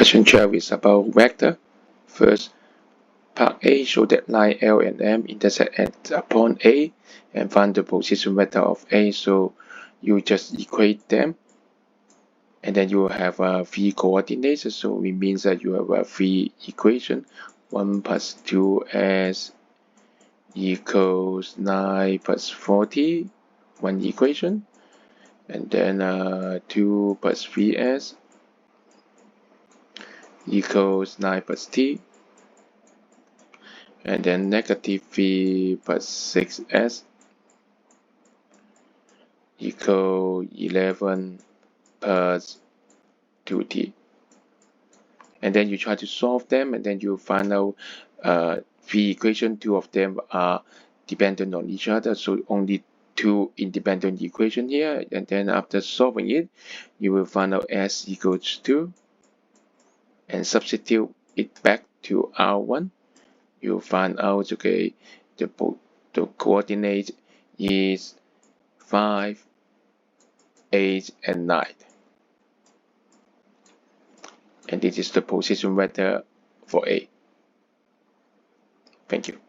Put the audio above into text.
Question 12 is about vector. First, part A, show that line L and M intersect at a point A and find the position vector of A. So you just equate them, and then you will have three coordinates. So it means that you have three equations. 1 plus 2s equals 9 plus 40, one equation. And then 2 plus 3s equals 9 plus t. And then negative 3 plus 6s equal 11 plus 2t. And then you try to solve them, and then you find out three equations. Two of them are dependent on each other, so only two independent equations here. And then after solving it, you will find out s equals 2, and substitute it back to R1. You'll find out, okay, the coordinate is 5, 8, and 9. And this is the position vector for A. Thank you.